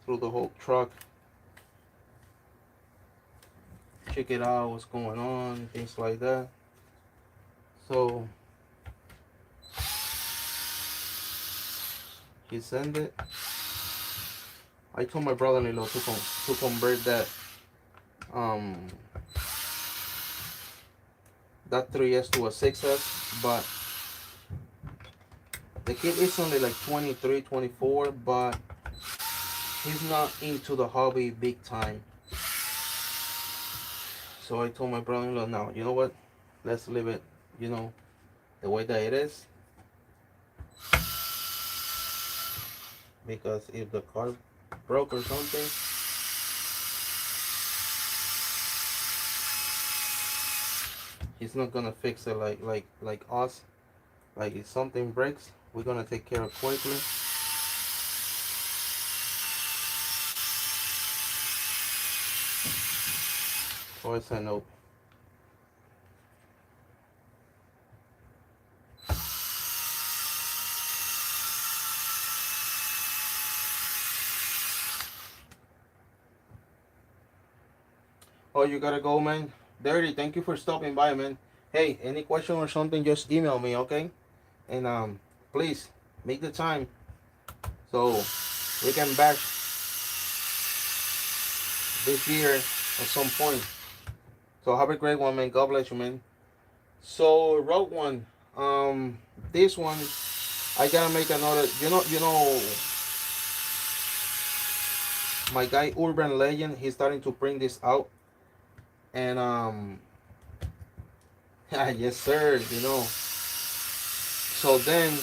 through the whole truck, check it out, what's going on, things like that. So he sent it. I told my brother-in-law to convert um that 3S to a 6S, but the kid is only like 23, 24, but he's not into the hobby big time. So I told my brother-in-law, now, you know what? Let's leave it, the way that it is. Because if the car broke or something, he's not gonna fix it like us. Like if something breaks, we're gonna take care of quickly. So I said no. Oh, you gotta go, man. Dirty, thank you for stopping by, man. Hey, any question or something, just email me, okay? And please make the time so we can bash this year at some point. So have a great one, man. God bless you, man. So Rogue One, this one I gotta make another. My guy Urban Legend, he's starting to bring this out, and yes sir, So then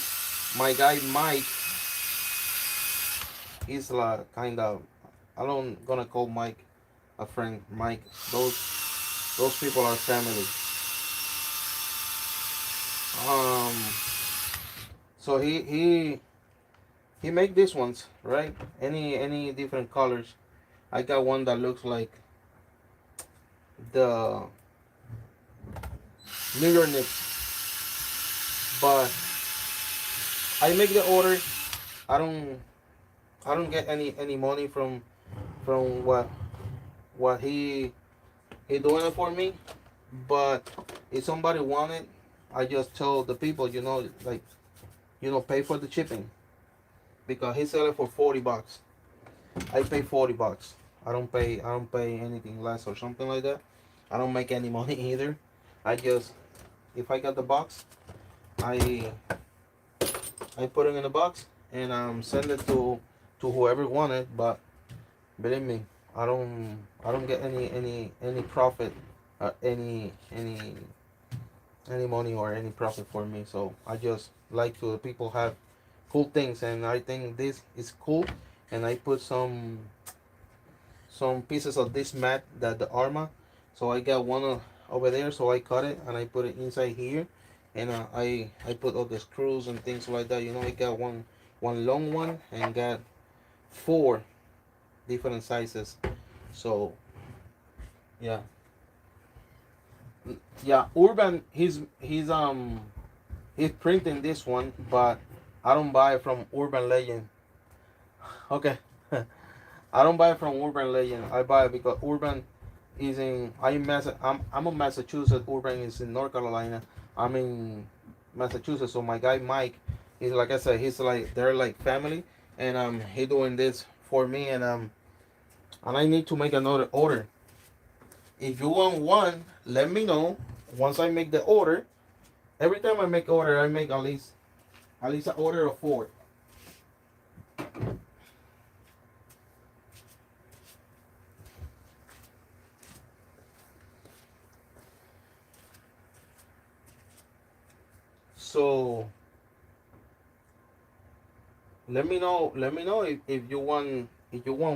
my guy Mike, he's like kind of, I don't gonna call Mike a friend. Mike, those people are family. Um, so he make these ones, right? Any different colors. I got one that looks like the New York Knicks, but I make the order. I don't I don't get any money from what he doing it for me. But if somebody want it, I just tell the people, like, pay for the shipping, because he sell it for $40. I pay $40. I don't pay anything less or something like that. I don't make any money either. I just, if I got the box, I I put it in the box and send it to whoever want it. But believe me, I don't get any profit, any money or any profit for me. So I just like to people have cool things, and I think this is cool. And I put some pieces of this mat, that the Arma. So I got one over there, so I cut it and I put it inside here, and I put all the screws and things like that. I got one long one and got four different sizes. So yeah, Yeah, Urban. He's printing this one, but I don't buy it from Urban Legend. Okay, I don't buy it from Urban Legend. I buy it because Urban is in. I'm in Massachusetts. Urban is in North Carolina. I'm in Massachusetts. So my guy Mike, he's like I said, he's like they're like family, and he doing this for me, and I need to make another order. If you want one, let me know. Once I make the order, every time I make order, I make at least an order of four. So let me know if you want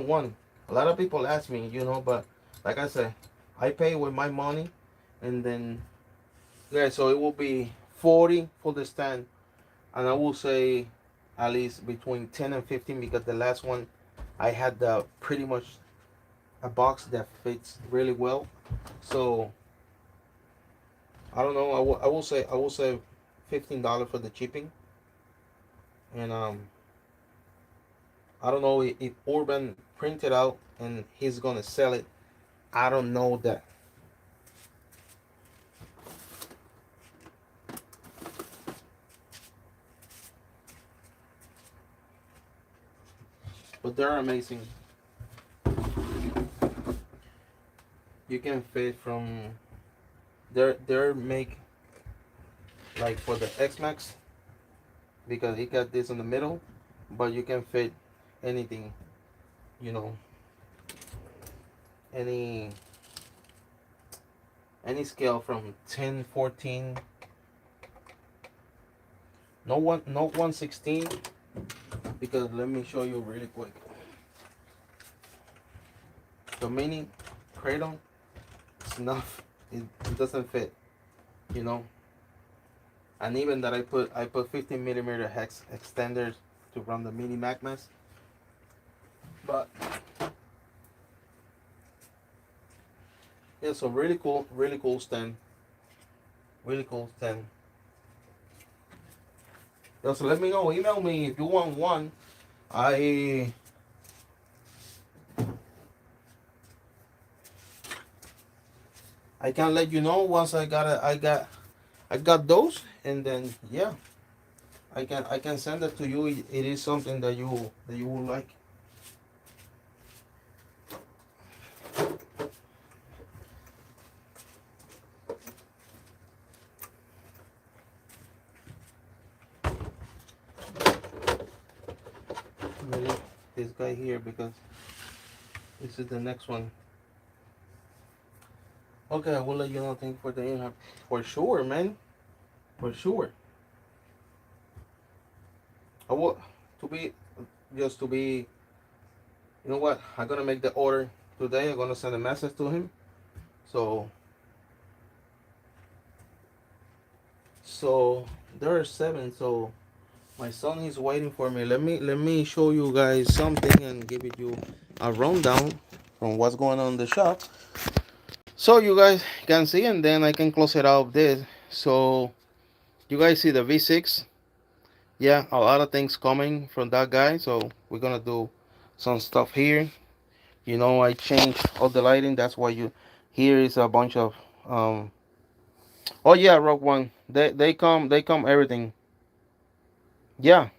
one. A lot of people ask me, but like I said, I pay with my money, and then yeah, so it will be 40 for the stand, and I will say at least between 10 and 15 because the last one I had the pretty much a box that fits really well. So I don't know. I will say $15 for the shipping, and I don't know if Urban printed out and he's gonna sell it. I don't know that, but they're amazing. You can fit from they're make like for the X Max because he got this in the middle, but you can fit anything, you know, any any scale from 10, 14, no 116 because let me show you really quick. The mini cradle is enough. It doesn't fit, you know. And even that I put 15 millimeter hex extenders to run the mini magmas. But yeah, so really cool stand, really cool stand. Yeah, so let me know. Email me if you want one. I I can let you know once I got those, and then yeah, I can send it to you. It is something that you will like. Let me leave this guy here because this is the next one. Okay, I will let you know. Thank you for the email. For sure, man. For sure. I will to be just to be. You know what? I'm gonna make the order today. I'm gonna send a message to him. So so there are seven. So my son is waiting for me. Let me show you guys something and give it you a rundown from what's going on in the shop. So you guys can see, and then I can close it out this. So you guys see the V6. Yeah, a lot of things coming from that guy. So we're gonna do some stuff here. I changed all the lighting. That's why you here is a bunch of oh yeah, Rogue One. They come everything. Yeah,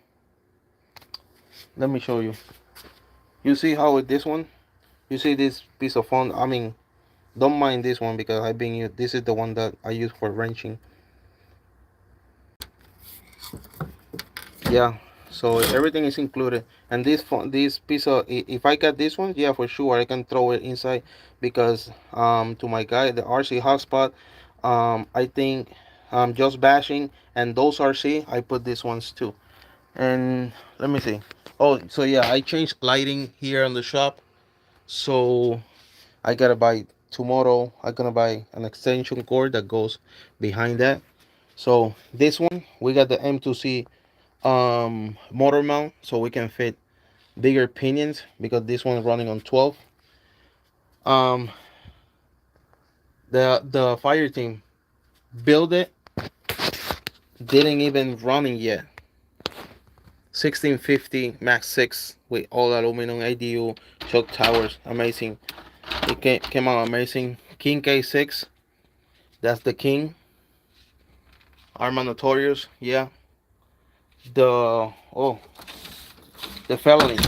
let me show you. You see how with this one? You see this piece of phone? I mean, don't mind this one because I've been used. This is the one that I use for wrenching. Yeah, so everything is included. And this phone, this piece of, if I got this one, yeah, for sure I can throw it inside because to my guy the RC hotspot, I think just bashing and those RC I put these ones too. And let me see. Oh, so yeah, I changed lighting here on the shop. So I gotta buy tomorrow. I'm gonna buy an extension cord that goes behind that. So this one we got the M2C motor mount, so we can fit bigger pinions because this one is running on 12. Um, The fire team built it, didn't even running yet. 1650 Max 6 with all aluminum ADU choke towers. Amazing. It came out amazing. King K6. That's the king. Arma Notorious. Yeah. Oh, the felony.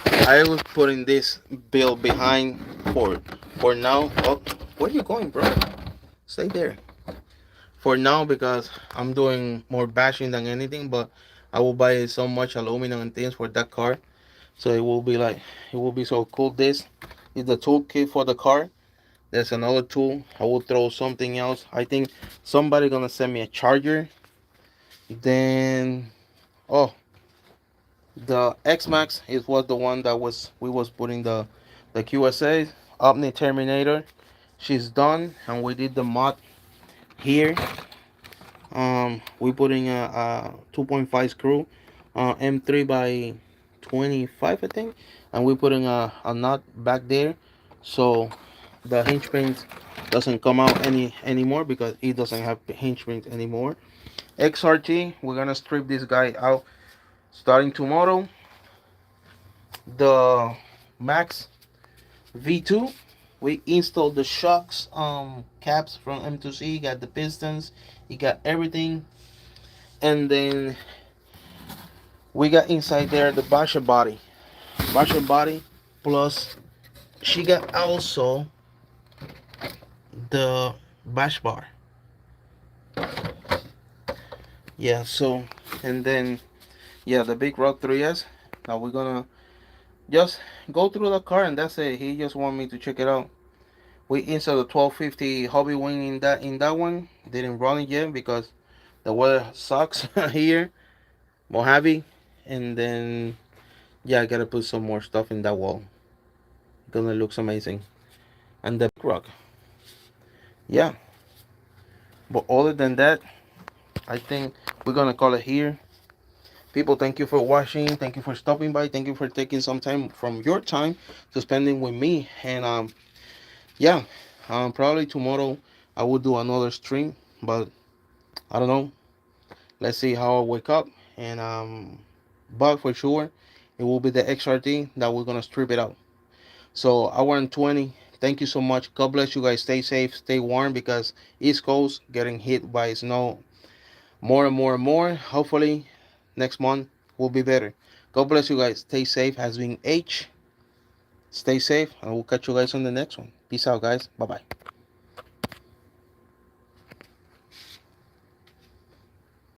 I was putting this build behind for for now. Oh, where are you going, bro? Stay there. For now because I'm doing more bashing than anything, but I will buy so much aluminum and things for that car. So it will be so cool. This is the toolkit for the car. There's another tool. I will throw something else. I think somebody gonna send me a charger. Then oh, the X Max is was the one that was we was putting the Qs8 Omni Terminator. She's done, and we did the mod here. We putting a 2.5 screw, M3 by 25, I think, and we putting a nut back there, so the hinge springs doesn't come out anymore because it doesn't have hinge springs anymore. XRT, we're gonna strip this guy out starting tomorrow. The Max V2, we installed the shocks caps from M2C. Got the pistons, you got everything, and then we got inside there the basher body, plus she got also the bash bar. Yeah, so and then yeah, the big rock 3S. Now we're gonna just go through the car and that's it. He just want me to check it out. We installed the 1250 hobby wing in that one. Didn't run it yet because the weather sucks here, Mojave, and then yeah, I gotta put some more stuff in that wall. Gonna looks amazing. And the rock, yeah. But other than that, I think we're gonna call it here. People, thank you for watching. Thank you for stopping by. Thank you for taking some time from your time to spending with me. And yeah, probably tomorrow I will do another stream, but I don't know. Let's see how I wake up. And but for sure, it will be the XRT that we're gonna strip it out. So hour and 20. Thank you so much. God bless you guys. Stay safe, stay warm because East Coast getting hit by snow more and more and more. Hopefully next month will be better. God bless you guys. Stay safe. Has been H. Stay safe and we'll catch you guys on the next one. Peace out guys. Bye bye.